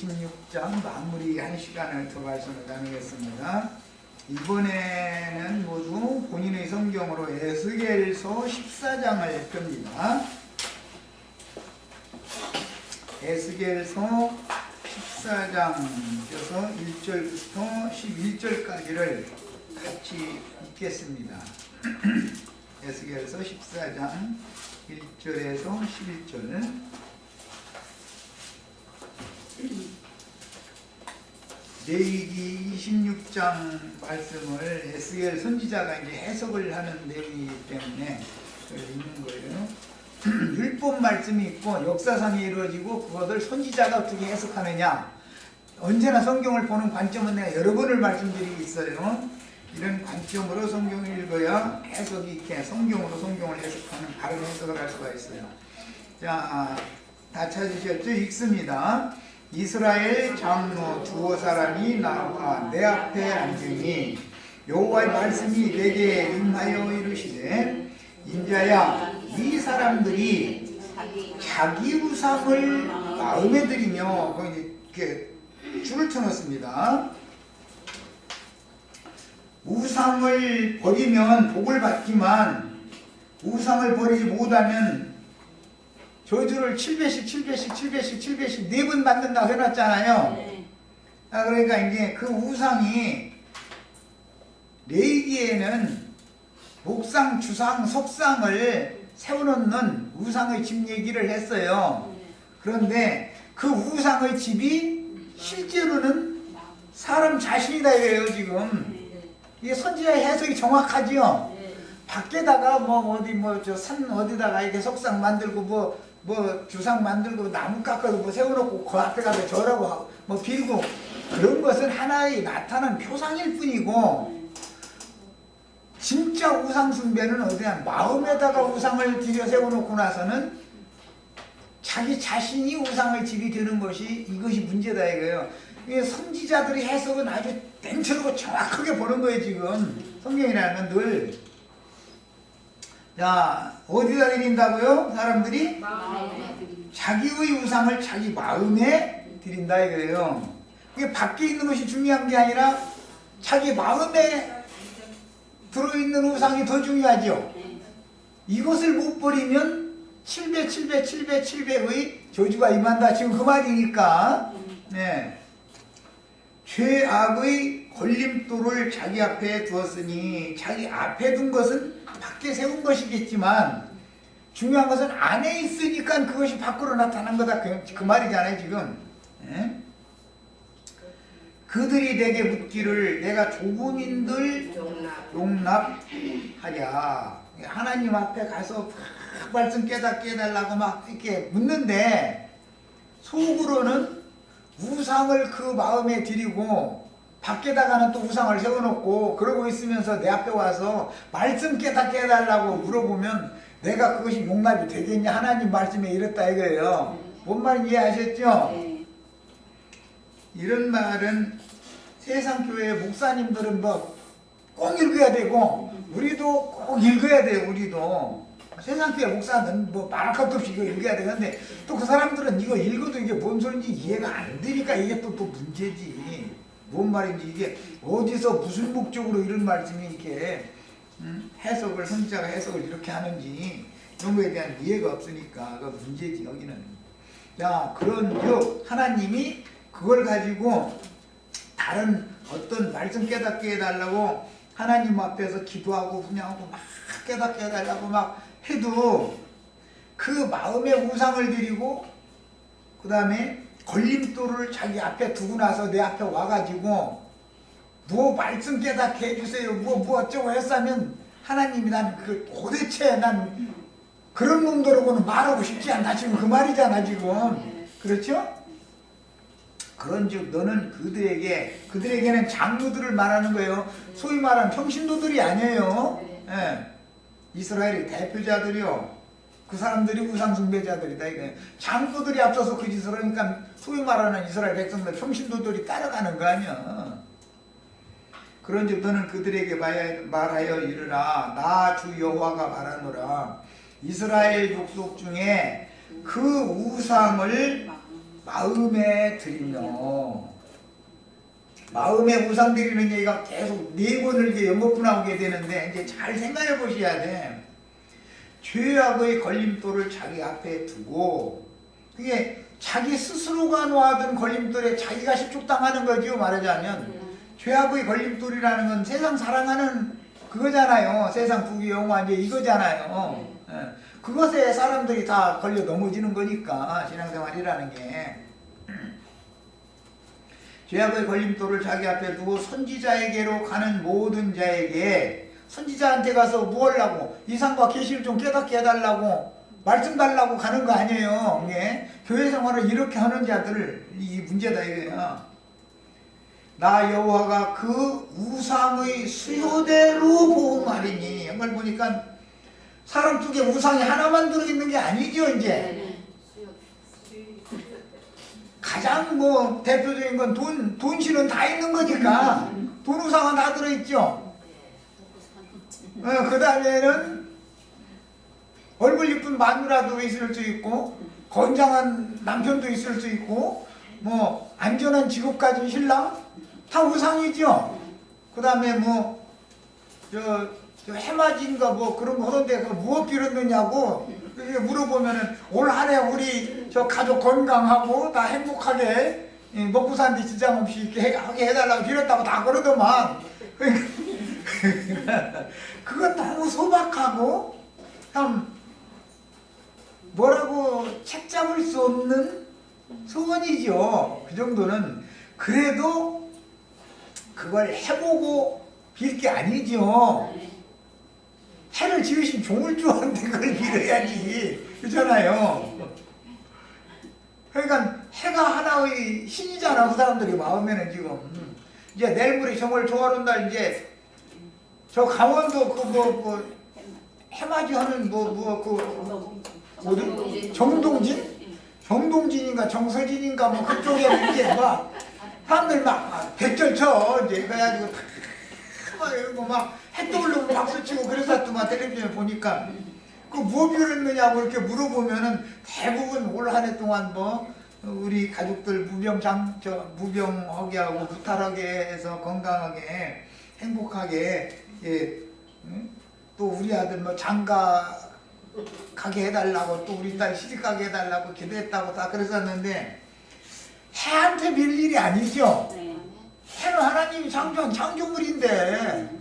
26장 마무리 한 시간을 더 말씀을 나누겠습니다. 이번에는 모두 본인의 성경으로 에스겔서 14장을 펴니다. 에스겔서 14장 펴서 1절부터 11절까지를 같이 읽겠습니다. 에스겔서 14장 1절에서 11절. 레위기 26장 말씀을 에스겔 선지자가 이제 해석을 하는 내용이기 때문에 읽는 거예요. 율법 말씀이 있고 역사상이 이루어지고 그것을 선지자가 어떻게 해석하느냐. 언제나 성경을 보는 관점은 내가 여러 번을 말씀드리고 있어요. 이런 관점으로 성경을 읽어야 해석이 있게 성경으로 성경을 해석하는 바른 해석을 할 수가 있어요. 자, 다 찾으셨죠? 읽습니다. 이스라엘 장로 두어 사람이 나와 내 앞에 앉으니 여호와의 말씀이 내게 임하여 이르시되 인자야, 이 사람들이 자기 우상을 마음에 들이며 이렇게 줄을 쳐놓습니다. 우상을 버리면 복을 받지만 우상을 버리지 못하면 저주를 7배씩 7배씩 7배씩 7배씩 4번 받는다고 해놨잖아요. 네. 그러니까 이제 그 우상이 레위기에는 목상, 주상, 속상을 세워놓는 우상의 집 얘기를 했어요. 그런데 그 우상의 집이 실제로는 사람 자신이다 이거예요. 지금 이게 선지자의 해석이 정확하지요. 밖에다가 저 산 어디다가 이렇게 속상 만들고 뭐 주상 만들고 나무 깎아서 뭐 세워놓고 그 앞에 가서 절하고 하고 뭐 빌고 그런 것은 하나의 나타난 표상일 뿐이고 진짜 우상 숭배는 어디냐, 마음에다가 우상을 들여 세워놓고 나서는 자기 자신이 우상의 집이 되는 것이 이것이 문제다 이거예요. 이게 선지자들의 해석은 아주 땡처리고 정확하게 보는 거예요. 지금 성경이라는 건 늘. 자, 어디다 드린다고요? 사람들이? 자기의 우상을 자기 마음에 드린다 이거예요. 이게 밖에 있는 것이 중요한 게 아니라 자기 마음에 들어있는 우상이 더 중요하죠. 이것을 못 버리면 7배, 7배, 7배, 7배의 저주가 임한다. 지금 그 말이니까. 네. 죄악의 걸림돌을 자기 앞에 두었으니 자기 앞에 둔 것은 밖에 세운 것이겠지만 중요한 것은 안에 있으니까 그것이 밖으로 나타난 거다. 그 말이잖아요 지금. 네? 그들이 내게 묻기를 내가 조문인들 용납하랴. 하나님 앞에 가서 막 말씀 깨닫게 해달라고 막 이렇게 묻는데 속으로는 우상을 그 마음에 들이고 밖에다가는 또 우상을 세워놓고 그러고 있으면서 내 앞에 와서 말씀 깨닫게 해달라고 물어보면 내가 그것이 용납이 되겠냐. 하나님 말씀에 이랬다 이거예요. 뭔 말인지 이해하셨죠? 이런 말은 세상 교회 목사님들은 꼭 읽어야 되고 우리도 꼭 읽어야 돼요. 우리도 세상 교회 목사는 말할 것도 없이 이거 읽어야 되는데 또 그 사람들은 이거 읽어도 이게 뭔 소리인지 이해가 안 되니까 이게 또 문제지. 뭔 말인지 이게 어디서 무슨 목적으로 이런 말씀이 이렇게 해석을 선지자가 해석을 이렇게 하는지 이런 거에 대한 이해가 없으니까 그 문제지 여기는. 자, 그런 하나님이 그걸 가지고 다른 어떤 말씀 깨닫게 해달라고 하나님 앞에서 기도하고 분양하고 막 깨닫게 해달라고 막 해도 그 마음에 우상을 드리고 그 다음에 걸림돌을 자기 앞에 두고 나서 내 앞에 와가지고 뭐 말씀 깨닫게 해주세요 뭐 어쩌고 했으면 하나님이 난 도대체 난 그런 놈들하고는 말하고 싶지 않다 지금 그 말이잖아 지금. 그렇죠? 그런즉 너는 그들에게는 장로들을 말하는 거예요. 소위 말하는 평신도들이 아니에요. 예. 이스라엘의 대표자들이요. 그 사람들이 우상 숭배자들이다 이거예요. 장로들이 앞서서 그 짓을 하니까 소위 말하는 이스라엘 백성들 평신도들이 따라가는 거 아니야. 그런즉 너는 그들에게 말하여 이르라. 나 주 여호와가 말하노라. 이스라엘 족속 중에 그 우상을 마음에 드리며, 마음에 우상 드리는 얘기가 계속 네 번을 이제 연거푸 나오게 되는데, 이제 잘 생각해 보셔야 돼. 죄악의 걸림돌을 자기 앞에 두고, 그게 자기 스스로가 놓아둔 걸림돌에 자기가 실족당하는 거죠. 말하자면 죄악의 걸림돌이라는 건 세상 사랑하는 그거잖아요. 세상 부귀 영화 이제 이거잖아요. 그것에 사람들이 다 걸려 넘어지는 거니까 신앙생활이라는 게. 죄악의 걸림돌을 자기 앞에 두고 선지자에게로 가는 모든 자에게, 선지자한테 가서 뭐 하려고, 이상과 계시를 좀 깨닫게 해달라고, 말씀 달라고 가는 거 아니에요. 예? 교회 생활을 이렇게 하는 자들, 이 문제다 이거야. 나 여호와가 그 우상의 수요대로 보응하리니. 이걸 보니까 사람 쪽에 우상이 하나만 들어있는 게 아니죠. 이제 가장 뭐 대표적인 건 돈신은 다 있는 거니까 돈 우상은 다 들어있죠. 그 다음에는 얼굴 이쁜 마누라도 있을 수 있고, 건장한 남편도 있을 수 있고, 뭐 안전한 직업 가진 신랑 다 우상이죠. 그 다음에 뭐 저 해맞인가 뭐 그런 거 하는데 그 무엇 빌었느냐고 이렇게 물어보면은 올 한 해 우리 저 가족 건강하고 다 행복하게 먹고 사는데 지장 없이 이렇게 하게 해달라고 빌었다고 다 그러더만. 그거 너무 소박하고 참 뭐라고 책 잡을 수 없는 소원이죠. 그 정도는. 그래도 그걸 해보고 빌 게 아니죠. 해를 지으신 종을 주었는데 그걸 빌어야지. 그렇잖아요. 그러니까 해가 하나의 신이잖아. 그 사람들이 마음에는 지금. 이제 내일 모레 정월 조화론다 이제 저 강원도 그 해맞이 하는 어디? 정동진? 정동진인가 정서진인가 뭐 그쪽에 이제 막 사람들 막 백절 쳐 이제 그래가지고 막 이러고 막 해 떠오르고 박수치고 그랬었더만 텔레비전에 보니까 그 뭐 빌었느냐고 이렇게 물어보면은 대부분 올 한 해 동안 뭐 우리 가족들 무병하게 하고 무탈하게 해서 건강하게 행복하게 또 우리 아들 뭐 장가 가게 해달라고 또 우리 딸 시집 가게 해달라고 기도했다고 다 그랬었는데 해한테 빌 일이 아니죠. 해는 하나님이 창조한 창조물인데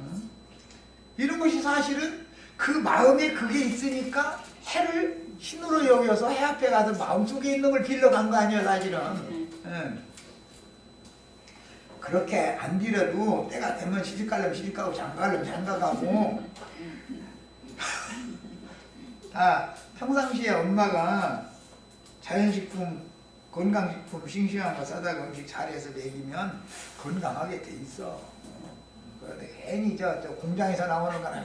이런 것이 사실은 그 마음에 그게 있으니까 해를 신으로 여겨서 해 앞에 가서 마음속에 있는 걸 빌려간 거 아니에요 사실은. 그렇게 안 빌어도 때가 되면 시집 가려면 시집 가고 장가 가려면 장가 가고 평상시에 엄마가 자연식품, 건강식품, 싱싱한 거 사다가 음식 잘해서 먹이면 건강하게 돼 있어. 괜히 저 공장에서 나오는 거는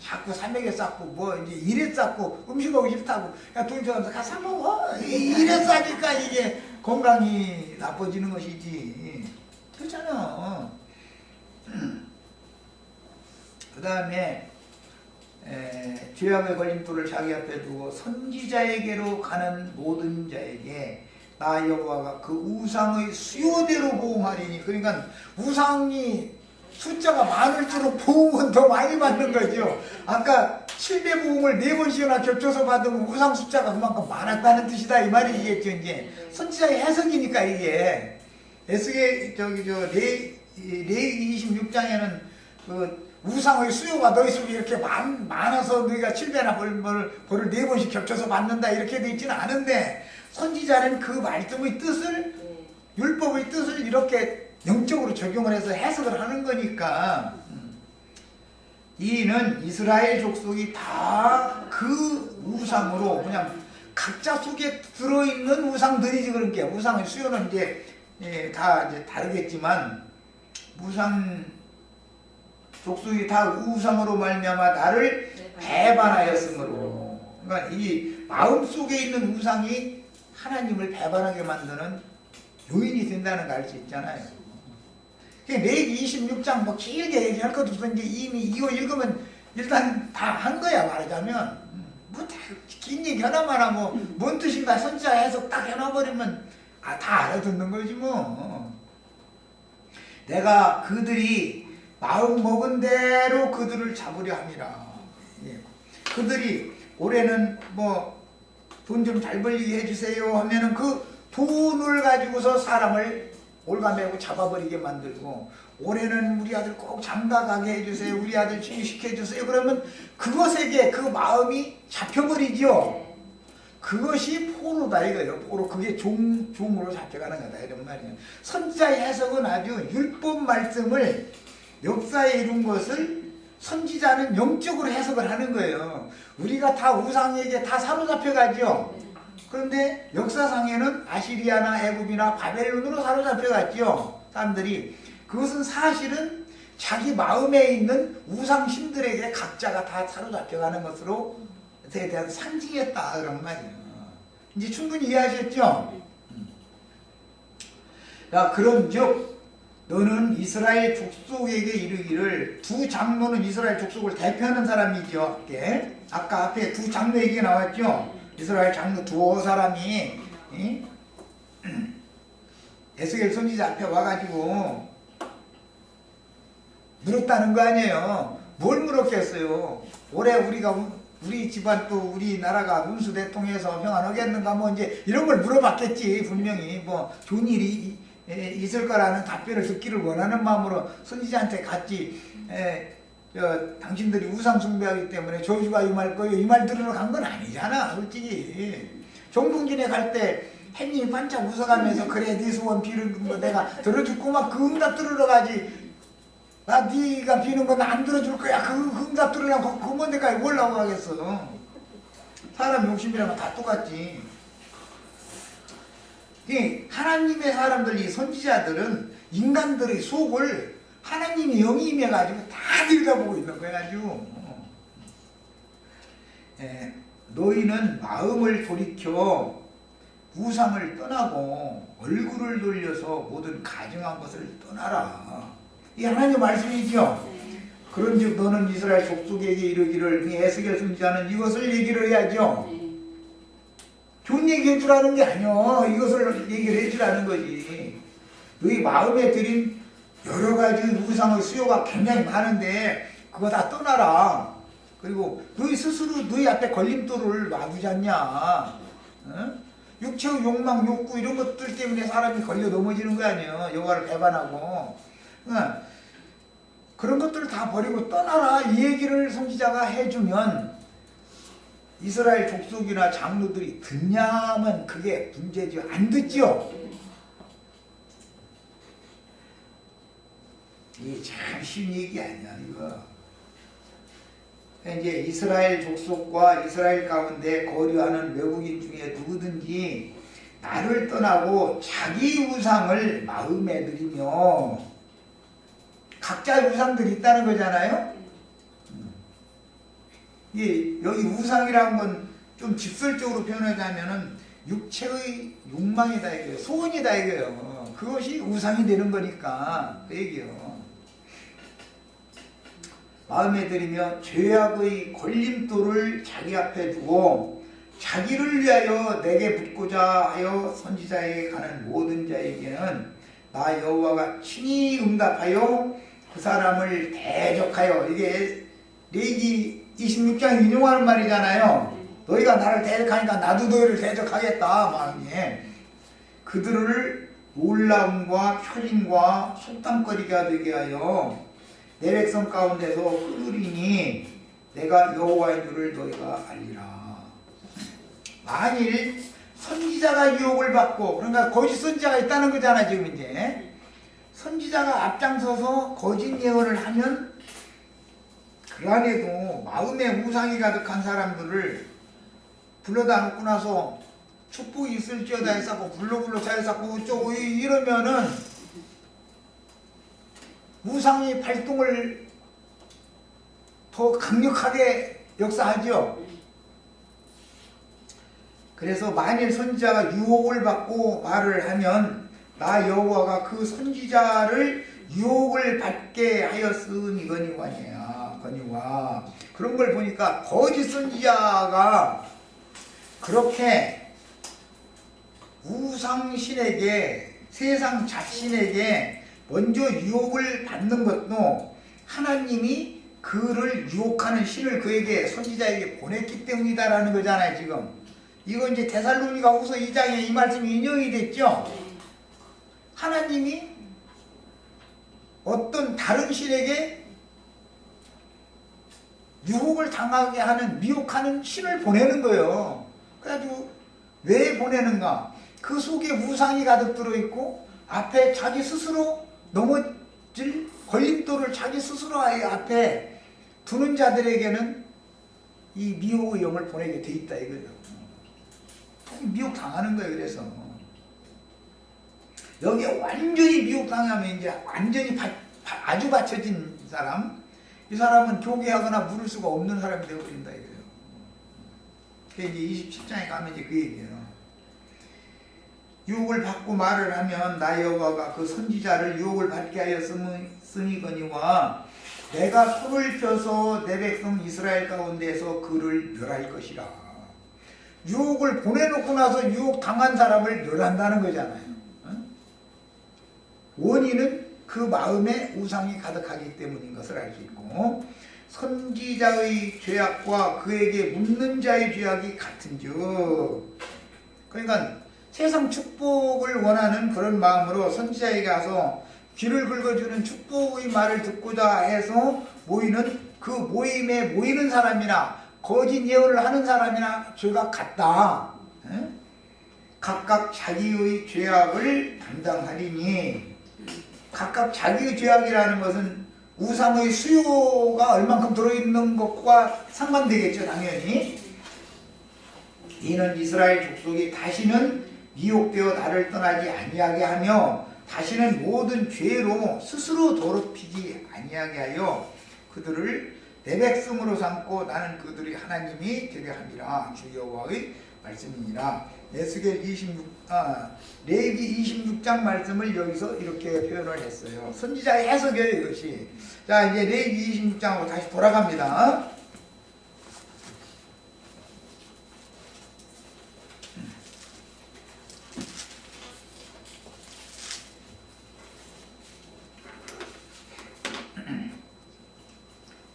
자꾸 삼백에 쌓고 뭐 이제 이래 쌓고 음식 먹기 싫다고 야 돈 줘서 가서 사 먹어. 이래 싸니까 이게 건강이 나빠지는 것이지. 그렇잖아. 그 다음에 죄악의 걸림돌을 자기 앞에 두고 선지자에게로 가는 모든 자에게 나 여호와가 그 우상의 수요대로 보응하리니. 그러니까 우상이 숫자가 많을수록 보응은 더 많이 받는 거죠. 아까 7배 보응을 4번씩이나 겹쳐서 받으면 우상 숫자가 그만큼 많았다는 뜻이다 이 말이겠죠. 이제 선지자의 해석이니까 이게 에스겔 레위기 26장에는 그 우상의 수요가 너희 속에 이렇게 많아서 너희가 7배나 벌을 4번씩 겹쳐서 받는다 이렇게 돼 있지는 않은데 선지자는 그 말씀의 뜻을 율법의 뜻을 이렇게 영적으로 적용을 해서 해석을 하는 거니까 이는 이스라엘 족속이 다 그 우상으로 그냥 각자 속에 들어있는 우상들이지. 그러니까 우상의 수요는 이제 다 이제 다르겠지만 우상 족속이 다 우상으로 말미암아 나를 배반하였으므로. 그러니까 이 마음속에 있는 우상이 하나님을 배반하게 만드는 요인이 된다는 걸 알 수 있잖아요. 레위기 26장 뭐 길게 얘기할 것도 없어. 이제 이미 이거 읽으면 일단 다 한 거야. 말하자면 뭐 다 긴 얘기 하나마나 뭐 뭔 뜻인가 선지자 해석 딱 해놔버리면 다 알아듣는 거지 뭐. 내가 그들이 마음 먹은 대로 그들을 잡으려 함이라. 예. 그들이 올해는 뭐 돈 좀 잘 벌리게 해주세요 하면은 그 돈을 가지고서 사람을 올가매고 잡아버리게 만들고, 올해는 우리 아들 꼭 장가 가게 해주세요, 우리 아들 취직시켜주세요, 그러면 그것에게 그 마음이 잡혀버리죠. 그것이 포로다 이거예요. 포로. 그게 종으로 잡혀가는 거다 이런 말이에요. 선지자의 해석은 아주 율법 말씀을 역사에 이룬 것을 선지자는 영적으로 해석을 하는 거예요. 우리가 다 우상에게 다 사로잡혀가죠. 그런데 역사상에는 아시리아나 애굽이나 바벨론으로 사로잡혀갔죠. 사람들이. 그것은 사실은 자기 마음에 있는 우상신들에게 각자가 다 사로잡혀가는 것으로 대한 상징이었다 그런 말이에요. 이제 충분히 이해하셨죠? 야, 그런즉 너는 이스라엘 족속에게 이르기를, 두 장로는 이스라엘 족속을 대표하는 사람이죠. 아까 앞에 두 장로 얘기가 나왔죠. 이스라엘 장로 두어 사람이 에스겔 선지자 앞에 와가지고 물었다는 거 아니에요. 뭘 물었겠어요? 올해 우리 집안 또 우리나라가 운수 대통해서 평안하겠는가 뭐 이제 이런 걸 물어봤겠지. 분명히 뭐 좋은 일이 있을 거라는 답변을 듣기를 원하는 마음으로 선지자한테 갔지. 당신들이 우상 숭배하기 때문에 저주가 임할 거예요, 이 말 들으러 간 건 아니잖아. 솔직히 종동진에 갈 때 햇님이 반짝 웃어가면서 그래 네 소원 비는 거 내가 들어줄 거만 그 응답 들으러 가지. 나 네가 비는 거 나 안 들어줄 거야. 그 응답 들으려면 그 먼 데까지 올라오고 가겠어. 사람 욕심이라면 다 똑같지. 하나님의 사람들, 이 선지자들은 인간들의 속을 하나님이 영이 임해가지고 다 들여다보고 있는 거야 아주. 너희는 마음을 돌이켜 우상을 떠나고 얼굴을 돌려서 모든 가증한 것을 떠나라. 이 하나님 말씀이죠. 그런즉 너는 이스라엘 족속에게 이르기를, 에스겔 선지자는 이것을 얘기를 해야죠. 좋은 얘기 해주라는 게 아니요, 이것을 얘기를 해주라는 거지. 너희 마음에 들인 여러 가지 우상의 수요가 굉장히 많은데 그거 다 떠나라. 그리고 너희 스스로 너희 앞에 걸림돌을 놔두지 않냐. 육체의 욕망, 욕구 이런 것들 때문에 사람이 걸려 넘어지는 거 아니에요. 여호와를 배반하고. 그런 것들을 다 버리고 떠나라, 이 얘기를 선지자가 해주면 이스라엘 족속이나 장로들이 듣냐면 그게 문제죠. 안 듣죠. 이게 참 쉬운 얘기 아니야 이거. 이제 이스라엘 족속과 이스라엘 가운데 거류하는 외국인 중에 누구든지 나를 떠나고 자기 우상을 마음에 들이며, 각자의 우상들이 있다는 거잖아요. 여기 우상이라는 건 좀 직설적으로 표현하자면은 육체의 욕망이다 이거예요. 소원이다 이거예요. 그것이 우상이 되는 거니까 그 얘기예요. 마음에 들이며 죄악의 걸림돌을 자기 앞에 두고 자기를 위하여 내게 붙고자 하여 선지자에게 가는 모든 자에게는 나 여호와가 친히 응답하여 그 사람을 대적하여, 이게 레위기 26장 인용하는 말이잖아요. 너희가 나를 대적하니까 나도 너희를 대적하겠다 마음에. 그들을 놀라움과 표징과 속담거리가 되게 하여 내 백성 가운데서 끊으리니 내가 여호와인 줄을 너희가 알리라. 만일 선지자가 유혹을 받고, 그러니까 거짓 선지자가 있다는 거잖아 지금. 이제 선지자가 앞장서서 거짓 예언을 하면 그 안에도 마음에 우상이 가득한 사람들을 불러다 놓고 나서 축복이 있을지어다 해서 불러불러 잘 쌓고 어쩌고 이러면은 우상이 발동을 더 강력하게 역사하죠. 그래서 만일 선지자가 유혹을 받고 말을 하면 나 여호와가 그 선지자를 유혹을 받게 하였으니거니와. 그런 걸 보니까 거짓 선지자가 그렇게 우상신에게, 세상 자신에게 먼저 유혹을 받는 것도 하나님이 그를 유혹하는 신을 그에게, 선지자에게 보냈기 때문이다라는 거잖아요. 지금 이거 이제 데살로니가 후서 2장에 이 말씀이 인용이 됐죠. 하나님이 어떤 다른 신에게 유혹을 당하게 하는, 미혹하는 신을 보내는 거예요. 그래가지고 왜 보내는가? 그 속에 우상이 가득 들어있고 앞에 자기 스스로 넘어질 걸림돌을 자기 스스로 앞에 두는 자들에게는 이 미혹의 영을 보내게 돼 있다 이거죠. 미혹 당하는 거예요. 그래서 여기에 완전히 미혹 당하면 이제 완전히 아주 받쳐진 사람, 이 사람은 교개하거나 물을 수가 없는 사람이 되어버린다 이거예요. 그게 이제 27장에 가면 이제 그 얘기예요. 유혹을 받고 말을 하면 나 여호와가 그 선지자를 유혹을 받게 하였으니거니와 내가 손을 펴서 내 백성 이스라엘 가운데에서 그를 멸할 것이라. 유혹을 보내놓고 나서 유혹 당한 사람을 멸한다는 거잖아요. 원인은 그 마음에 우상이 가득하기 때문인 것을 알 수 있고, 선지자의 죄악과 그에게 묻는 자의 죄악이 같은즉, 그러니까 세상 축복을 원하는 그런 마음으로 선지자에게 가서 귀를 긁어주는 축복의 말을 듣고자 해서 모이는 그 모임에 모이는 사람이나 거짓 예언을 하는 사람이나 죄가 같다. 각각 자기의 죄악을 담당하리니, 각각 자기의 죄악이라는 것은 우상의 수요가 얼만큼 들어있는 것과 상관되겠죠. 당연히 이는 이스라엘 족속이 다시는 미혹되어 나를 떠나지 아니하게 하며 다시는 모든 죄로 스스로 더럽히지 아니하게 하여 그들을 내 백성으로 삼고 나는 그들의 하나님이 되려 함이라. 주 여호와의 말씀이니라. 레위기 26장 말씀을 여기서 이렇게 표현을 했어요. 선지자의 해석이에요 이것이. 자, 이제 레위기 26장으로 다시 돌아갑니다.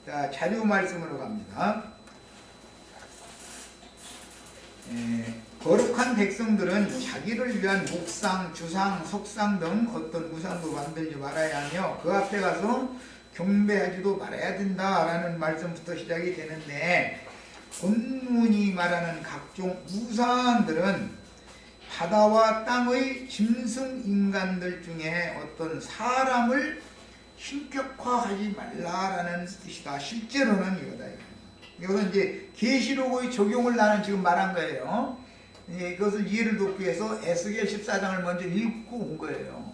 자, 자료 말씀으로 갑니다. 거룩한 백성들은 자기를 위한 목상, 주상, 석상 등 어떤 우상도 만들지 말아야 하며 그 앞에 가서 경배하지도 말아야 된다라는 말씀부터 시작이 되는데, 본문이 말하는 각종 우상들은 바다와 땅의 짐승 인간들 중에 어떤 사람을 신격화하지 말라라는 뜻이다. 실제로는 이거다. 이것은 이제 계시록의 적용을 나는 지금 말한 거예요. 이것을 이해를 돕기 위해서 에스겔 14장을 먼저 읽고 온 거예요.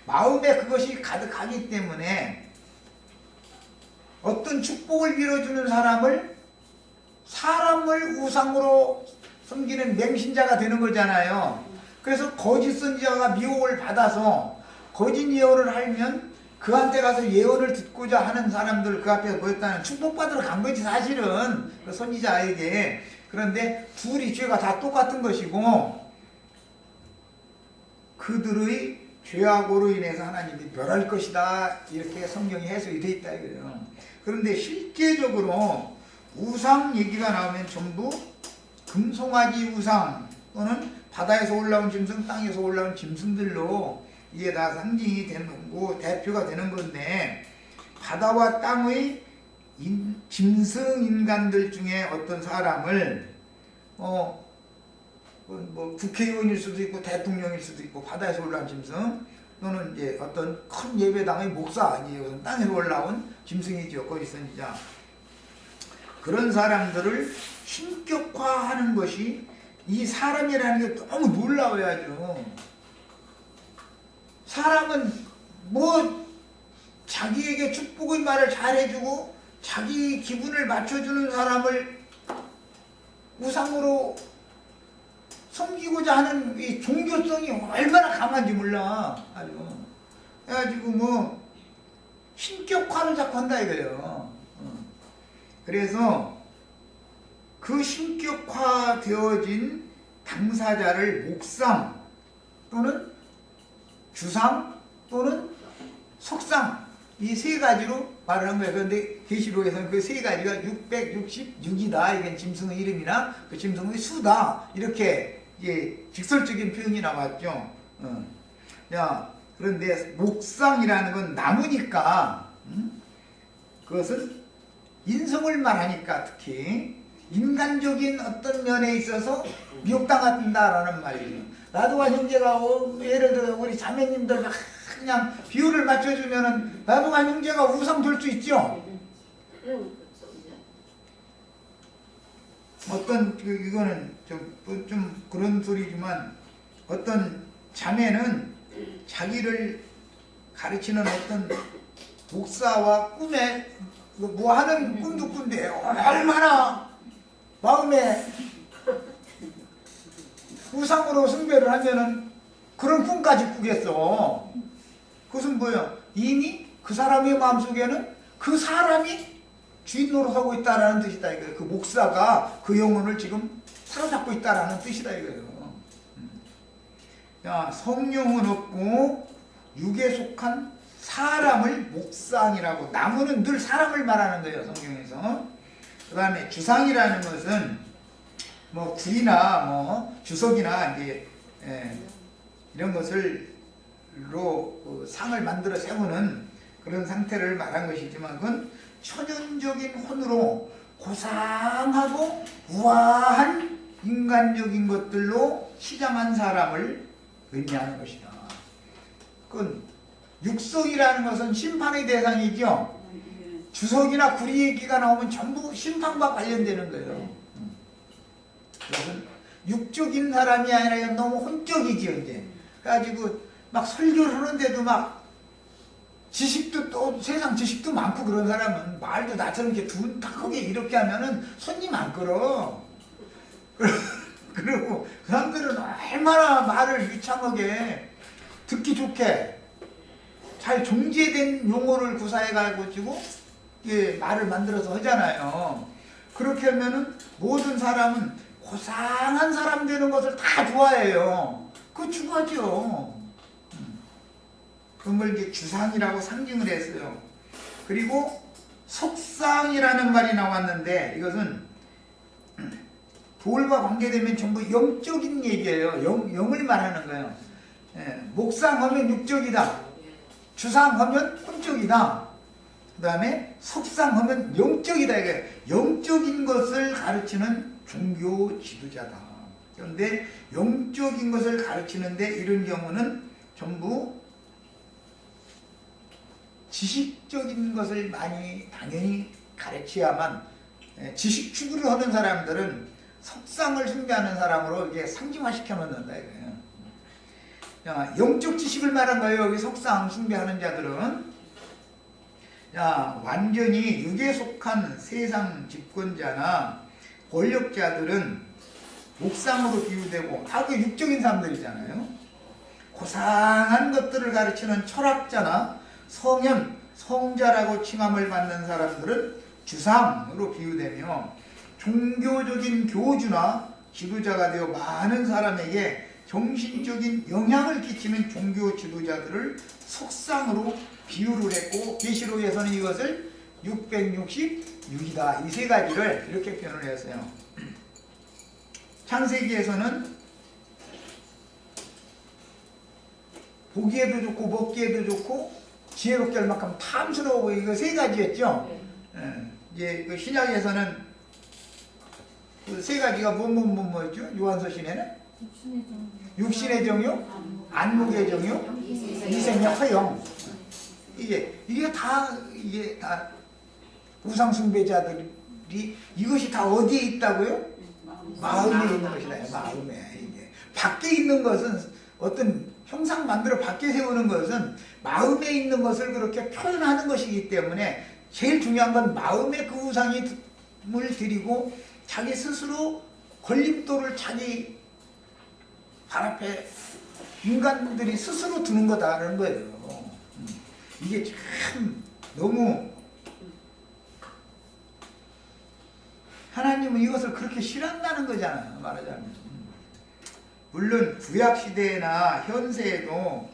마음에 그것이 가득하기 때문에 어떤 축복을 빌어주는 사람을 우상으로 섬기는 맹신자가 되는 거잖아요. 그래서 거짓 선지자가 미혹을 받아서 거짓 예언을 하면 그한테 가서 예언을 듣고자 하는 사람들 그 앞에 뭐였다는 축복받으러 간 거지 사실은, 그 선지자에게. 그런데 둘이 죄가 다 똑같은 것이고 그들의 죄악으로 인해서 하나님이 멸할 것이다, 이렇게 성경이 해석이 되어 있다 이거예요. 그런데 실제적으로 우상 얘기가 나오면 전부 금송아지 우상 또는 바다에서 올라온 짐승, 땅에서 올라온 짐승들로 이게 다 상징이 되는 거고 대표가 되는 건데, 바다와 땅의 짐승 인간들 중에 어떤 사람을 뭐 국회의원일 수도 있고 대통령일 수도 있고 바다에서 올라온 짐승 또는 이제 어떤 큰 예배당의 목사 아니에요. 땅에서 올라온 짐승이죠. 거기 선지자. 그런 사람들을 신격화하는 것이, 이 사람이라는 게 너무 놀라워야죠. 사람은 뭐 자기에게 축복의 말을 잘해주고 자기 기분을 맞춰주는 사람을 우상으로 섬기고자 하는 이 종교성이 얼마나 강한지 몰라. 아주 그래가지고 뭐 신격화를 자꾸 한다 이거예요. 그래서 그 신격화되어진 당사자를 목상, 또는 주상 또는 속상, 이 세 가지로 말을 한 거예요. 그런데 계시록에서는 그 세 가지가 666이다. 이건 짐승의 이름이나 그 짐승의 수다. 이렇게 직설적인 표현이 나왔죠. 야, 그런데 목상이라는 건 나무니까, 그것은 인성을 말하니까 특히 인간적인 어떤 면에 있어서 미혹당한다라는 말이에요. 나도와 형제가 예를 들어 우리 자매님들 막 그냥 비율을 맞춰주면은 나도와 형제가 우상 될 수 있죠. 어떤 이거는 좀 그런 소리지만 어떤 자매는 자기를 가르치는 어떤 목사와 꿈에 뭐 하는 꿈도 꾼데 얼마나 마음에 우상으로 숭배를 하면은 그런 꿈까지 꾸겠어. 그것은 뭐예요? 이미 그 사람의 마음속에는 그 사람이 주인 노릇하고 있다라는 뜻이다 이거예요. 그 목사가 그 영혼을 지금 사로잡고 있다라는 뜻이다 이거예요. 야, 성령은 없고 육에 속한 사람을 목상이라고, 나무는 늘 사람을 말하는 거예요 성경에서. 그 다음에 주상이라는 것은 뭐 구이나 뭐 주석이나 이제 이런 것을로 상을 만들어 세우는 그런 상태를 말한 것이지만 그건 천연적인 혼으로 고상하고 우아한 인간적인 것들로 시장한 사람을 의미하는 것이다. 그건 육성이라는 것은 심판의 대상이죠. 주석이나 구리 얘기가 나오면 전부 심판과 관련되는 거예요. 그것은 육적인 사람이 아니라 너무 혼적이지요, 이제. 그래가지고 막 설교를 하는데도 막 지식도 또 세상 지식도 많고 그런 사람은 말도 나처럼 이렇게 둔탁하게 이렇게 하면은 손님 안 끌어. 그리고 그 사람들은 얼마나 말을 유창하게 듣기 좋게 잘 정제된 용어를 구사해가지고 말을 만들어서 하잖아요. 그렇게 하면은 모든 사람은 고상한 사람 되는 것을 다 좋아해요. 그거 중요하죠. 그런 걸 이제 주상이라고 상징을 했어요. 그리고 속상이라는 말이 나왔는데 이것은 돌과 관계되면 전부 영적인 얘기예요. 영을 말하는 거예요. 목상하면 육적이다. 주상하면 혼적이다. 그 다음에 속상하면 영적이다. 이게 영적인 것을 가르치는 종교 지도자다. 그런데 영적인 것을 가르치는데 이런 경우는 전부 지식적인 것을 많이 당연히 가르쳐야만, 지식 추구를 하는 사람들은 속상을 숭배하는 사람으로 이게 상징화시켜 놓는다 이거예요. 자, 영적 지식을 말한 거예요. 여기 속상 숭배하는 자들은. 자, 완전히 육에 속한 세상 집권자나 권력자들은 목상으로 비유되고 다 그 육적인 사람들이잖아요. 고상한 것들을 가르치는 철학자나 성현, 성자라고 칭함을 받는 사람들은 주상으로 비유되며 종교적인 교주나 지도자가 되어 많은 사람에게 정신적인 영향을 끼치는 종교 지도자들을 속상으로 비유를 했고 계시록에서는 이것을 666이다. 이 세 가지를 이렇게 표현을 했어요. 창세기에서는 보기에도 좋고 먹기에도 좋고 지혜롭게 할 만큼 탐스러워 이거 세 가지였죠. 이제 그 신약에서는 그 세 가지가 뭐였죠? 요한서 신에는 육신의 정욕, 안목의 정욕, 이생의 허영. 이게 다 우상 숭배자들이 이것이 다 어디에 있다고요? 마음에 있는 것이다. 마음에. 이게 밖에 있는 것은 어떤 형상 만들어 밖에 세우는 것은 마음에 있는 것을 그렇게 표현하는 것이기 때문에 제일 중요한 건 마음에 그 우상을 드리고 자기 스스로 걸림돌을 자기 발 앞에 인간들이 스스로 두는 거다라는 거예요. 이게 참 너무 하나님은 이것을 그렇게 싫어한다는 거잖아요. 말하자면. 물론 구약시대나 현세에도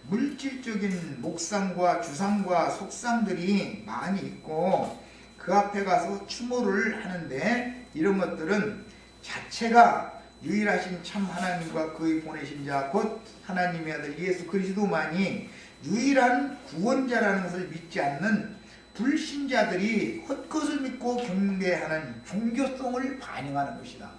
물질적인 목상과 주상과 속상들이 많이 있고 그 앞에 가서 추모를 하는데 이런 것들은 자체가 유일하신 참 하나님과 그의 보내신 자 곧 하나님의 아들 예수 그리스도만이 유일한 구원자라는 것을 믿지 않는 불신자들이 헛것을 믿고 경배하는 종교성을 반영하는 것이다.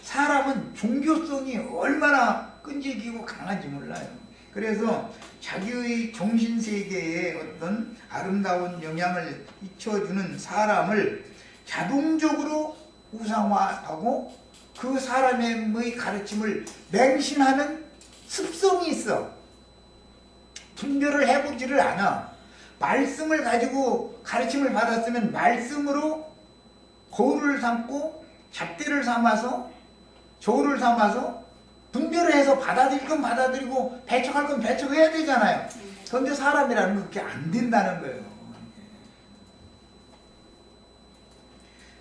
사람은 종교성이 얼마나 끈질기고 강한지 몰라요. 그래서 자기의 정신세계에 어떤 아름다운 영향을 잊혀주는 사람을 자동적으로 우상화하고 그 사람의 가르침을 맹신하는 습성이 있어. 분별을 해보지를 않아. 말씀을 가지고 가르침을 받았으면 말씀으로 거울을 삼고 잣대를 삼아서 저울을 삼아서 분별을 해서 받아들일 건 받아들이고 배척할 건 배척해야 되잖아요. 그런데 사람이라는 건 그렇게 안 된다는 거예요.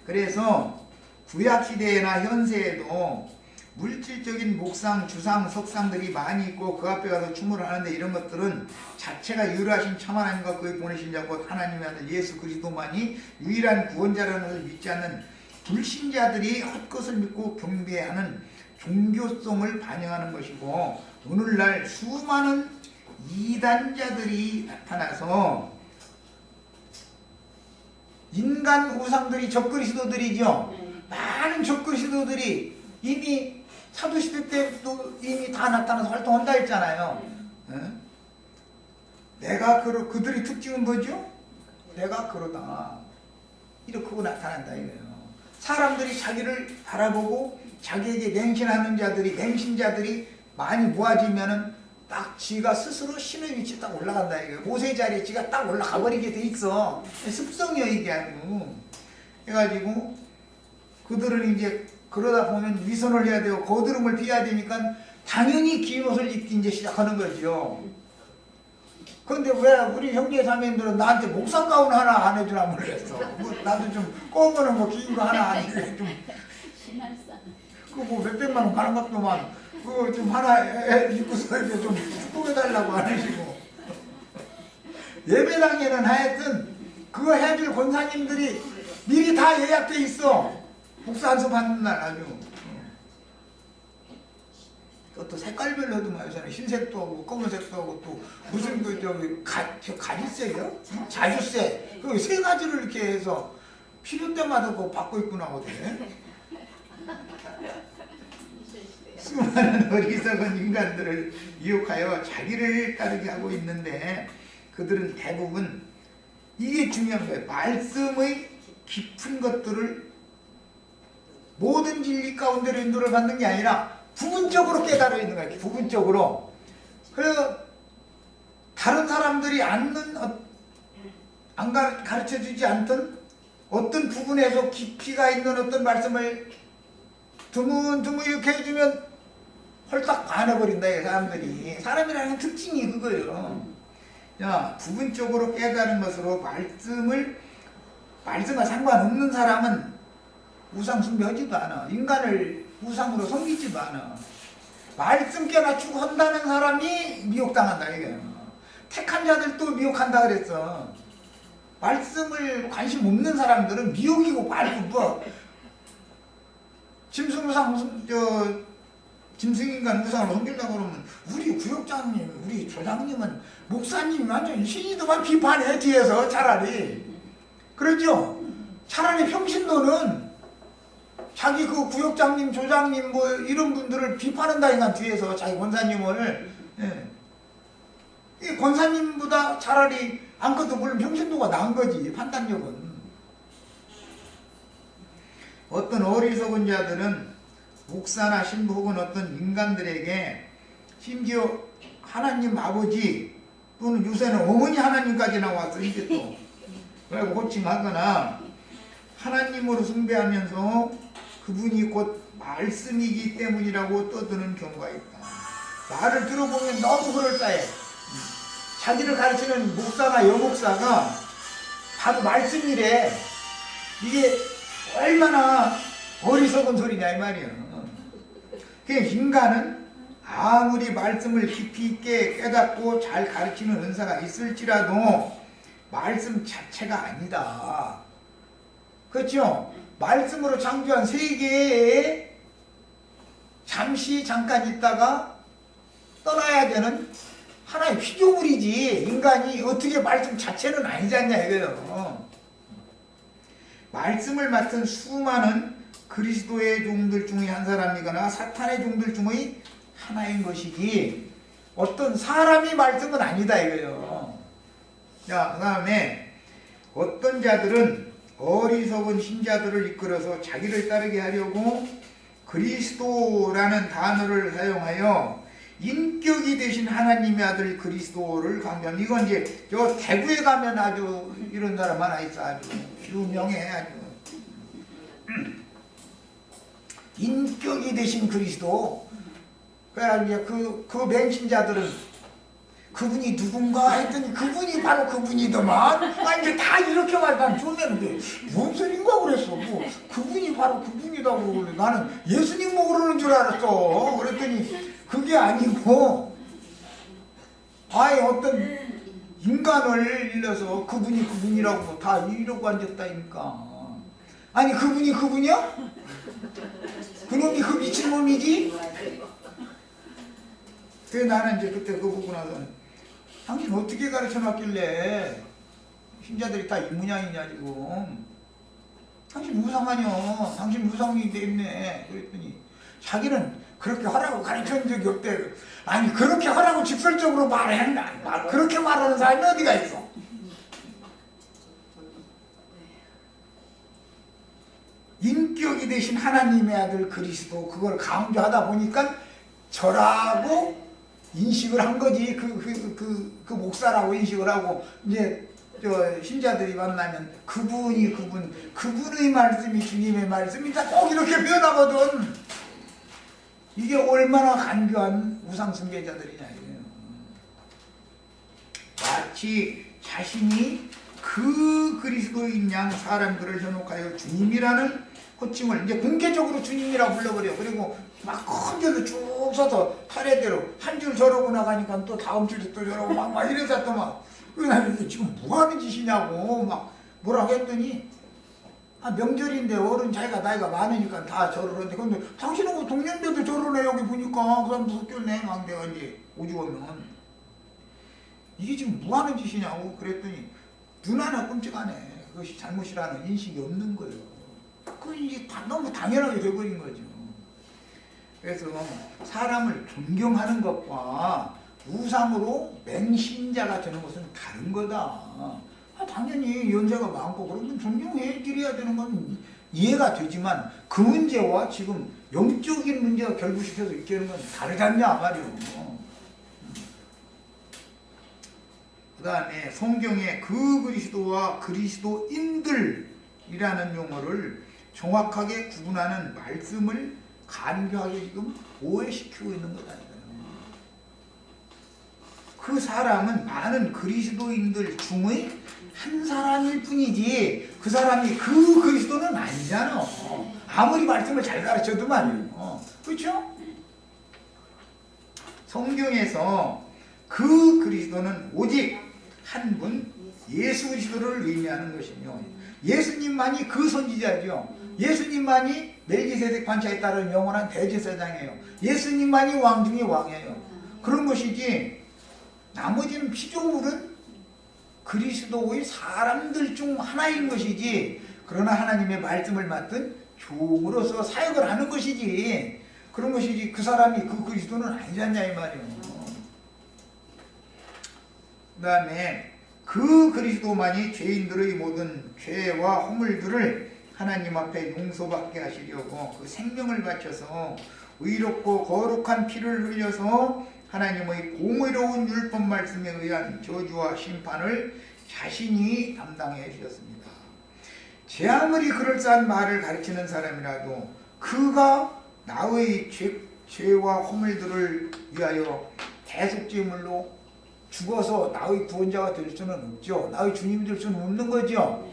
그래서 구약시대나 현세에도 물질적인 목상, 주상, 석상들이 많이 있고 그 앞에 가서 춤을 하는데 이런 것들은 자체가 유일하신 참 하나님과 그의 보내신 자 곧 하나님의 아들 예수 그리스도만이 유일한 구원자라는 것을 믿지 않는 불신자들이 헛것을 믿고 경배하는 종교성을 반영하는 것이고 오늘날 수많은 이단자들이 나타나서 인간 우상들이 적그리스도들이죠. 많은 적그리스도들이 이미 사도시대 때도 이미 다 나타나서 활동한다 했잖아요. 내가 그들의 특징은 뭐죠? 내가 그러다 이렇게 나타난다 이거예요. 사람들이 자기를 바라보고 자기에게 맹신하는 자들이 맹신자들이 많이 모아지면은 딱 지가 스스로 신의 위치에 딱 올라간다 이거예요. 모세 자리에 지가 딱 올라가 버리게 돼 있어. 습성이야 이게 아주. 해가지고 그들은 이제 그러다 보면 위선을 해야 되고 거드름을 피해야 되니까 당연히 긴 옷을 입기 이제 시작하는 거죠. 그런데 왜 우리 형제 자매님들은 나한테 목상 가운 하나 안 해주나 모르겠어. 뭐 나도 좀 검은 거 긴 거 하나 안 해주래 좀. 그거 뭐 몇백만 원 가는 것도만 그거 좀 하나 입고서 이렇게 좀 축복해달라고 하시고. 예배당에는 하여튼 그거 해줄 권사님들이 미리 다 예약돼 있어. 목사 안수 받는 날 아주. 또 색깔별로도 많잖아요. 흰색도 하고 검은색도 하고 또 무슨 그 저기 가지색이요? 자주색. 그 세 가지를 이렇게 해서 필요 때마다 그거 받고 입고 나거든요. 수많은 어리석은 인간들을 유혹하여 자기를 따르게 하고 있는데 그들은 대부분 이게 중요한 거예요. 말씀의 깊은 것들을 모든 진리 가운데로 인도를 받는 게 아니라 부분적으로 깨달아 있는 거예요. 부분적으로. 그래서 다른 사람들이 안 가르쳐주지 않던 어떤 부분에서 깊이가 있는 어떤 말씀을 드문드문 이렇게 해주면 홀딱 반해버린다. 사람들이. 사람이라는 특징이 그거예요. 야, 부분적으로 깨달은 것으로 말씀과 상관없는 사람은 우상 숭배하지도 않아. 인간을 우상으로 섬기지도 않아. 말씀 깨닫추고 한다는 사람이 미혹당한다 이거예요. 택한 자들도 미혹한다 그랬어. 말씀을 관심 없는 사람들은 미혹이고 말고 뭐 짐승인간 우상으로 섬긴다고 그러면 우리 구역장님, 우리 조장님은 목사님이 완전 신이도만 비판해 뒤에서 차라리. 그렇죠? 차라리 평신도는 자기 그 구역장님, 조장님 뭐 이런 분들을 비판한다니까 뒤에서 자기 권사님을. 예. 이 권사님보다 차라리 안그래도 물론 평신도가 나은 거지 판단력은. 어떤 어리석은 자들은 목사나 신부 혹은 어떤 인간들에게 심지어 하나님 아버지 또는 요새는 어머니 하나님까지 나왔어 이제 또. 그리고 호칭하거나 하나님으로 숭배하면서 그분이 곧 말씀이기 때문이라고 떠드는 경우가 있다. 말을 들어보면 너무 그럴싸해. 자기를 가르치는 목사나 여목사가 바로 말씀이래. 이게 얼마나 어리석은 소리냐 이 말이야. 인간은 아무리 말씀을 깊이 있게 깨닫고 잘 가르치는 은사가 있을지라도 말씀 자체가 아니다. 그렇죠? 말씀으로 창조한 세계에 잠시 잠깐 있다가 떠나야 되는 하나의 피조물이지 인간이 어떻게 말씀 자체는 아니지 않냐 이거예요. 말씀을 맡은 수많은 그리스도의 종들 중의 한 사람이거나 사탄의 종들 중의 하나인 것이지 어떤 사람이 말씀은 아니다 이거예요. 자, 그 다음에 어떤 자들은 어리석은 신자들을 이끌어서 자기를 따르게 하려고 그리스도라는 단어를 사용하여 인격이 되신 하나님의 아들 그리스도를 강조합니다. 이건 이제 저 대구에 가면 아주 이런 사람 하나 있어. 아주 유명해. 아주 인격이 되신 그리스도. 그래가지고 그 맹신자들은 그분이 누군가 했더니 그분이 바로 그분이더만. 이제 다 이렇게 말하면 좋네는데 뭔 소린가 그랬어. 뭐 그분이 바로 그분이라고 그러는데 나는 예수님 뭐 그러는 줄 알았어. 그랬더니 그게 아니고 아예 어떤 인간을 일러서 그분이 그분이라고 다 이러고 앉았다니까. 아니 그분이 그분이야? 그놈이 그 미친놈이지? 그래서 나는 이제 그때 그거 보고 나서 당신 어떻게 가르쳐놨길래 신자들이 다 이 모양이냐 지금. 당신 무상하냐. 당신 무상이 됐네. 그랬더니 자기는 그렇게 하라고 가르쳐준 적이 없대. 아니 그렇게 하라고 직설적으로 말했나. 그렇게 말하는 사람이 어디가 있어. 인격이 되신 하나님의 아들 그리스도 그걸 강조하다 보니까 저라고 인식을 한 거지. 그 목사라고 인식을 하고 이제 저 신자들이 만나면 그분의 말씀이 주님의 말씀이다 꼭 이렇게 표현하거든. 이게 얼마나 간교한 우상숭배자들이냐 이거예요. 마치 자신이 그 그리스도인 양 사람들을 현혹하여 주님이라는 호칭을 이제 공개적으로 주님이라고 불러버려. 그리고 막 큰 줄을 쭉 서서 차례대로 한 줄 저러고 나가니까 또 다음 줄에 또 저러고 막 이래서 또 막 나는 지금 뭐 하는 짓이냐고 막 뭐라고 했더니 명절인데 어른 자기가 나이가 많으니까 다 절을 하는데 근데 당신은 그 동년배도 절을 해 여기 보니까 그 사람도 섞였네 막 내가 이제 오죽하면 이게 지금 뭐 하는 짓이냐고 그랬더니 눈 하나 끔찍 안 해. 그것이 잘못이라는 인식이 없는 거예요. 그 이제 너무 당연하게 돼버린 거죠. 그래서 사람을 존경하는 것과 우상으로 맹신자가 되는 것은 다른 거다. 당연히 연세가 많고 그러면 존경해 드려야 되는 건 이해가 되지만 그 문제와 지금 영적인 문제가 결부시켜서 있게 하는 건 다르지 않냐 말이에요. 그 다음에 성경에 그 그리스도와 그리스도인들이라는 용어를 정확하게 구분하는 말씀을 간교하게 지금 오해시키고 있는 거다. 그 사람은 많은 그리스도인들 중의 한 사람일 뿐이지 그 사람이 그 그리스도는 아니잖아. 아무리 말씀을 잘 가르쳐도 말이에요. 그렇죠? 성경에서 그 그리스도는 오직 한 분 예수 그리스도를 의미하는 것이며 예수님만이 그 선지자죠. 예수님만이 멜기세덱 반차에 따른 영원한 대제사장이에요. 예수님만이 왕 중의 왕이에요. 그런 것이지 나머지는 피조물은 그리스도의 사람들 중 하나인 것이지 그러나 하나님의 말씀을 맡은 종으로서 사역을 하는 것이지 그런 것이지 그 사람이 그 그리스도는 아니지 않냐 이 말이에요. 그 다음에 그 그리스도만이 죄인들의 모든 죄와 허물들을 하나님 앞에 용서받게 하시려고 그 생명을 바쳐서 의롭고 거룩한 피를 흘려서 하나님의 공의로운 율법 말씀에 의한 저주와 심판을 자신이 담당해 주셨습니다. 제 아무리 그럴싸한 말을 가르치는 사람이라도 그가 나의 죄와 허물들을 위하여 대속제물로 죽어서 나의 구원자가 될 수는 없죠. 나의 주님이 될 수는 없는 거죠.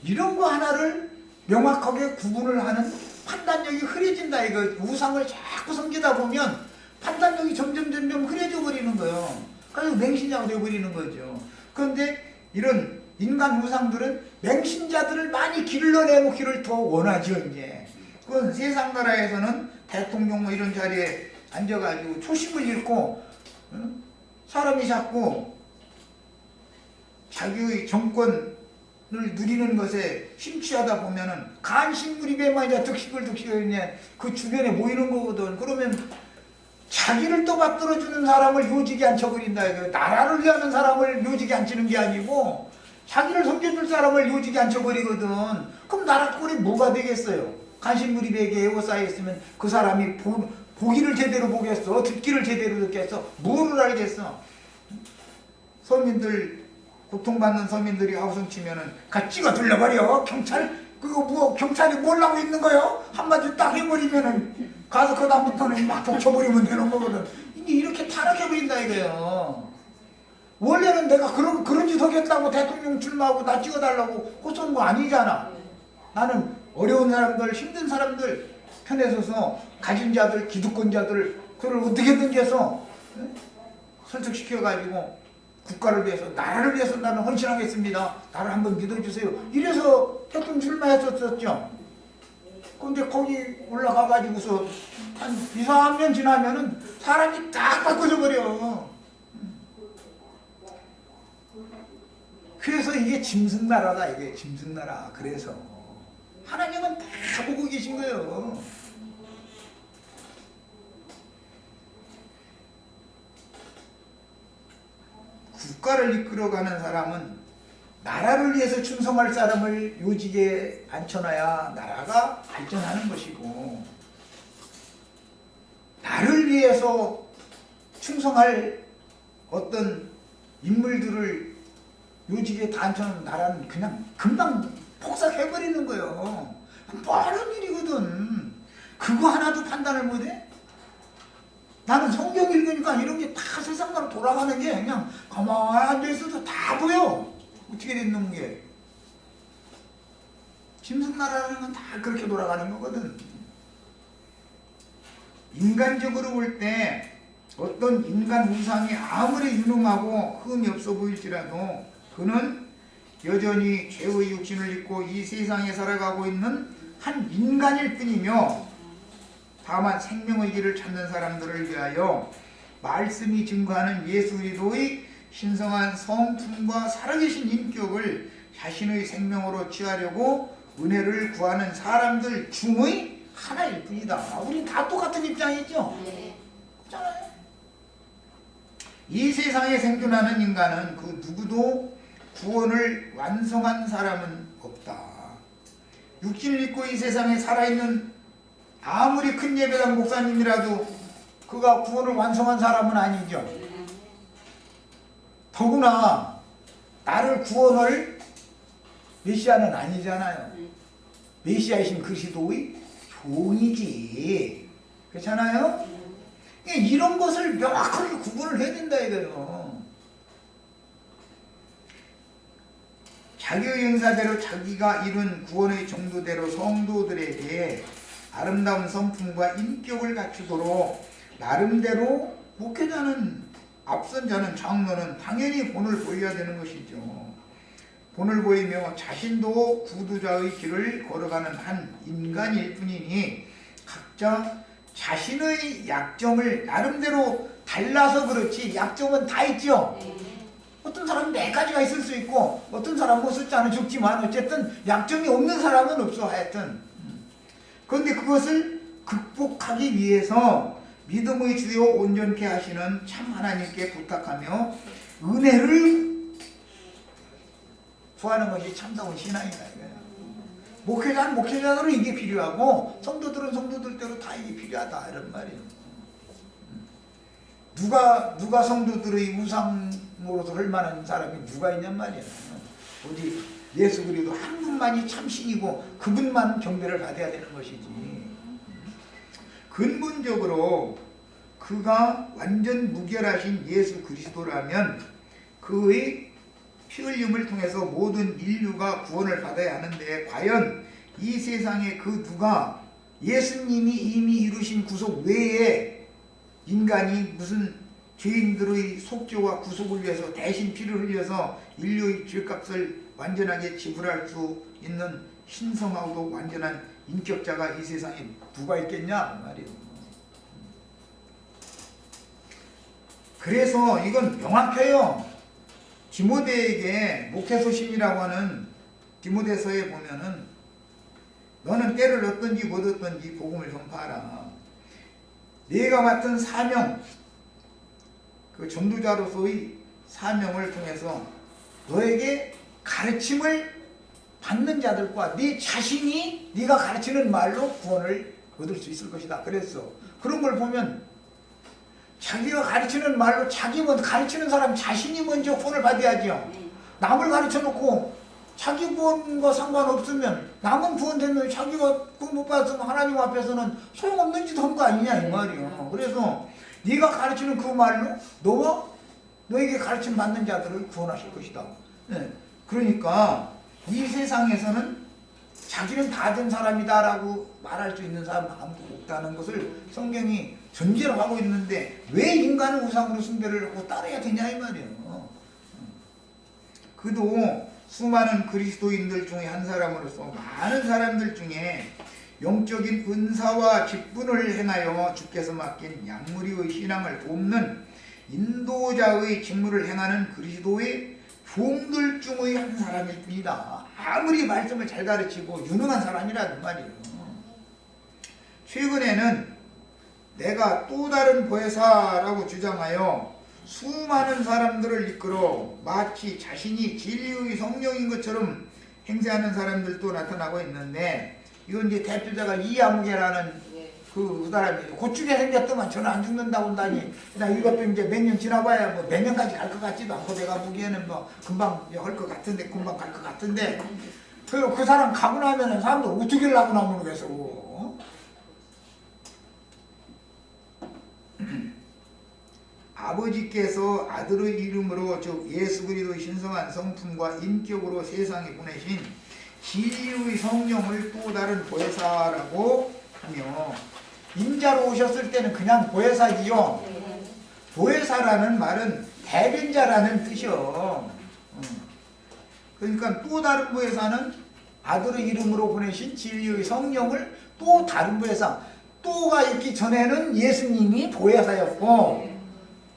이런 거 하나를 명확하게 구분을 하는 판단력이 흐려진다 이거. 우상을 자꾸 섬기다 보면 판단력이 점점 흐려져 버리는 거예요. 그래서 맹신자가 되어버리는 거죠. 그런데 이런 인간 우상들은 맹신자들을 많이 길러내놓기를 더 원하죠. 이제 그건 세상 나라에서는 대통령 뭐 이런 자리에 앉아가지고 초심을 잃고 사람이 자꾸 자기의 정권을 누리는 것에 심취하다 보면은 간신무립에만 이제 득식을 그냥 그 주변에 모이는 거거든. 그러면 자기를 떠받들어주는 사람을 요직에 앉혀버린다. 나라를 위하는 사람을 요직에 앉히는 게 아니고 자기를 섬겨줄 사람을 요직에 앉혀버리거든. 그럼 나라 꼴이 뭐가 되겠어요? 간신무립에게 에워싸여 있으면 그 사람이 보기를 제대로 보겠어? 듣기를 제대로 듣겠어? 뭐를 알겠어? 서민들, 고통받는 서민들이 아우성치면은 가 찍어 들려버려. 경찰이 뭘 하고 있는 거요? 한마디 딱 해버리면은 가서 그 다음부터는 막 덮쳐버리면 되는 거거든. 이렇게 타락해버린다 이거예요. 원래는 내가 그런 짓 하겠다고 대통령 출마하고 나 찍어달라고 호소한 거 아니잖아. 나는 어려운 사람들, 힘든 사람들 편에 서서 가진 자들, 기득권자들 그걸 어떻게든지 해서 설득시켜가지고 국가를 위해서, 나라를 위해서 나는 헌신하겠습니다. 나를 한번 믿어주세요. 이래서 대통령 출마했었죠. 근데 거기 올라가가지고서 한 2, 3년 지나면은 사람이 딱 바꿔져 버려. 그래서 이게 짐승나라다. 이게 짐승나라. 그래서 하나님은 다 보고 계신 거예요. 국가를 이끌어가는 사람은 나라를 위해서 충성할 사람을 요직에 앉혀놔야 나라가 발전하는 것이고, 나를 위해서 충성할 어떤 인물들을 요직에 다 앉혀놓은 나라는 그냥 금방 폭삭해버리는 거예요. 빠른 일이거든. 그거 하나도 판단을 못해? 나는 성경 읽으니까 이런 게 다 세상으로 돌아가는 게 그냥 가만히 앉아있어도 다 보여. 어떻게 됐는 게. 짐승나라라는 건 다 그렇게 돌아가는 거거든. 인간적으로 볼 때 어떤 인간 우상이 아무리 유능하고 흠이 없어 보일지라도 그는 여전히 죄의 육신을 입고 이 세상에 살아가고 있는 한 인간일 뿐이며, 다만 생명의 길을 찾는 사람들을 위하여 말씀이 증거하는 예수 그리스도의 신성한 성품과 살아계신 인격을 자신의 생명으로 취하려고 은혜를 구하는 사람들 중의 하나일 뿐이다. 우린 다 똑같은 입장이죠? 네. 그렇잖아요. 이 세상에 생존하는 인간은 그 누구도 구원을 완성한 사람은 없다. 육신을 입고 이 세상에 살아있는 아무리 큰 예배당 목사님이라도 그가 구원을 완성한 사람은 아니죠. 더구나 나를 구원할 메시아는 아니잖아요. 메시아이신 그리스도의 종이지. 그렇잖아요? 이런 것을 명확하게 구분을 해야 된다 이거예요. 자기의 은사대로 자기가 이룬 구원의 정도대로 성도들에게 아름다운 성품과 인격을 갖추도록 나름대로 목회자는, 앞선 자는, 장로는 당연히 본을 보여야 되는 것이죠. 본을 보이며 자신도 구두자의 길을 걸어가는 한 인간일 뿐이니 각자 자신의 약점을 나름대로 달라서 그렇지 약점은 다 있죠. 어떤 사람은 4가지가 있을 수 있고 어떤 사람은 뭐 숫자는 적지만 어쨌든 약점이 없는 사람은 없어 하여튼. 그런데 그것을 극복하기 위해서 믿음의 주요 온전케 하시는 참 하나님께 부탁하며 은혜를 구하는 것이 참다운 신앙이다. 목회자는 목회자대로 이게 필요하고 성도들은 성도들대로 다 이게 필요하다 이런 말이에요. 누가 성도들의 우상으로서 할 만한 사람이 누가 있냔 말이야. 오직 예수 그리스도 한 분만이 참 신이고 그분만 경배를 받아야 되는 것이지. 근본적으로 그가 완전 무결하신 예수 그리스도라면 그의 피 흘림을 통해서 모든 인류가 구원을 받아야 하는데 과연 이 세상에 그 누가 예수님이 이미 이루신 구속 외에 인간이 무슨 죄인들의 속죄와 구속을 위해서 대신 피를 흘려서 인류의 죄값을 완전하게 지불할 수 있는 신성하고도 완전한 인격자가 이 세상에 누가 있겠냐 말이에요. 그래서 이건 명확해요. 디모데에게 목회소신이라고 하는 디모데서에 보면은 너는 때를 얻든지 못 얻든지 복음을 전파하라. 네가 맡은 사명, 그 전도자로서의 사명을 통해서 너에게 가르침을 받는 자들과 네 자신이 네가 가르치는 말로 구원을 얻을 수 있을 것이다. 그랬어. 그런 걸 보면 자기가 가르치는 말로 자기 먼저 가르치는 사람 자신이 먼저 구원을 받아야죠. 남을 가르쳐 놓고 자기 구원과 상관없으면 남은 구원되면 자기가 구원 못 받았으면 하나님 앞에서는 소용없는 짓 한 거 아니냐 이 말이요. 그래서 네가 가르치는 그 말로 너와 너에게 가르침 받는 자들을 구원하실 것이다. 네. 그러니까 이 세상에서는 자기는 다 된 사람이다 라고 말할 수 있는 사람 아무도 없다는 것을 성경이 전제로 하고 있는데 왜 인간은 우상으로 숭배를 하고 따라야 되냐 이 말이에요. 그도 수많은 그리스도인들 중에 한 사람으로서 많은 사람들 중에 영적인 은사와 직분을 행하여 주께서 맡긴 양무리의 신앙을 돕는 인도자의 직무를 행하는 그리스도의 종들 중의 한 사람일 뿐이다. 아무리 말씀을 잘 가르치고 유능한 사람이라는 말이에요. 최근에는 내가 또 다른 보혜사라고 주장하여 수많은 사람들을 이끌어 마치 자신이 진리의 성령인 것처럼 행세하는 사람들도 나타나고 있는데 이건 이제 대표자가 이아무개라는 그 사람이에요. 고추게 생겼더만 저는 안 죽는다고 한다니 그냥 이것도 이제 몇 년 지나봐야 뭐 몇 년까지 갈 것 같지도 않고 내가 보기에는 뭐 금방 할 것 같은데 금방 갈 것 같은데 그 사람 가고 나면은 사람들 어떻게 하려고 나 모르겠어. 아버지께서 아들의 이름으로 즉 예수 그리스도의 신성한 성품과 인격으로 세상에 보내신 진리의 성령을 또 다른 보혜사라고 하며 인자로 오셨을 때는 그냥 보혜사지요. 보혜사라는 말은 대변자라는 뜻이요. 그러니까 또 다른 보혜사는 아들의 이름으로 보내신 진리의 성령을 또 다른 보혜사. 또가 있기 전에는 예수님이 보혜사였고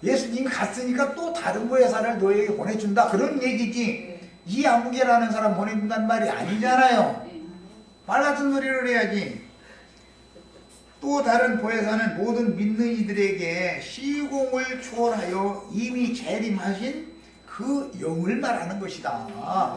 예수님이 갔으니까 또 다른 보혜사를 너에게 보내준다 그런 얘기지 이 아무개라는 사람 보내준다는 말이 아니잖아요. 말 같은 소리를 해야지. 또 다른 보혜사는 모든 믿는 이들에게 시공을 초월하여 이미 재림하신 그 영을 말하는 것이다.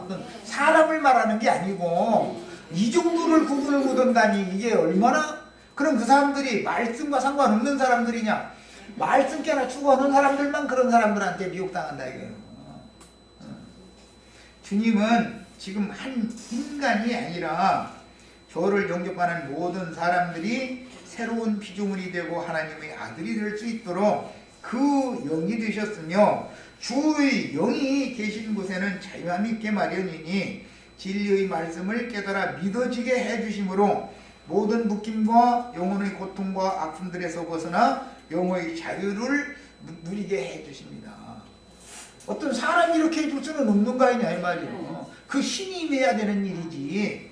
어떤 사람을 말하는 게 아니고 이 정도를 구분을 못한다니 이게 얼마나 그럼 그 사람들이 말씀과 상관없는 사람들이냐. 말씀 깨나 추구하는 사람들만 그런 사람들한테 미혹당한다 이거예요. 주님은 지금 한 인간이 아니라 저를 영접하는 모든 사람들이 새로운 피조물이 되고 하나님의 아들이 될 수 있도록 그 영이 되셨으며 주의 영이 계신 곳에는 자유함이 있게 마련이니 진리의 말씀을 깨달아 믿어지게 해주심으로 모든 묶임과 영혼의 고통과 아픔들에서 벗어나 영혼의 자유를 누리게 해주십니다. 어떤 사람이 이렇게 해줄 수는 없는 거 아니냐 이 말이에요. 그 신이 임해야 되는 일이지.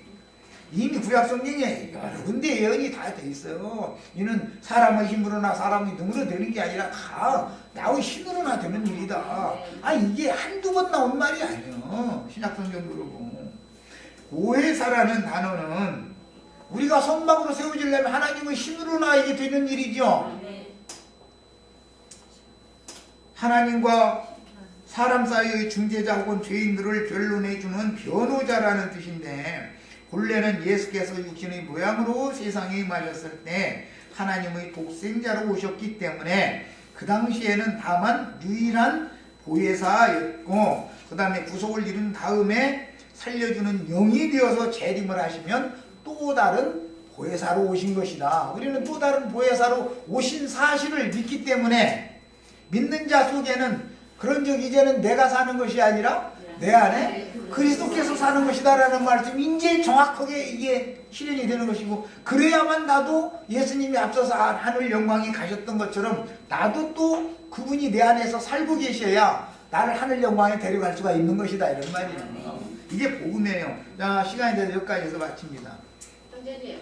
이미 구약성경에 여러 군데 예언이 다 돼 있어요. 이는 사람의 힘으로나 사람의 능으로 되는 게 아니라 다 나의 힘으로나 되는 일이다. 아 이게 한두 번 나온 말이 아니에요. 신약성경 그러고. 보혜사라는 단어는 우리가 선막으로 세워지려면 하나님의 힘으로나 이게 되는 일이죠. 하나님과 사람 사이의 중재자 혹은 죄인들을 변론해주는 변호자라는 뜻인데 본래는 예수께서 육신의 모양으로 세상에 임하셨을 때 하나님의 독생자로 오셨기 때문에 그 당시에는 다만 유일한 보혜사였고 그 다음에 구속을 이룬 다음에 살려주는 영이 되어서 재림을 하시면 또 다른 보혜사로 오신 것이다. 우리는 또 다른 보혜사로 오신 사실을 믿기 때문에 믿는 자 속에는 그런 적 이제는 내가 사는 것이 아니라 내 안에 그리스도께서 사는 것이다라는 말씀이 이제 정확하게 이게 실현이 되는 것이고, 그래야만 나도 예수님이 앞서서 하늘 영광에 가셨던 것처럼 나도 또 그분이 내 안에서 살고 계셔야 나를 하늘 영광에 데려갈 수가 있는 것이다, 이런 말이에요. 이게 복음이에요. 자, 시간이 돼서 여기까지 해서 마칩니다. 형제님.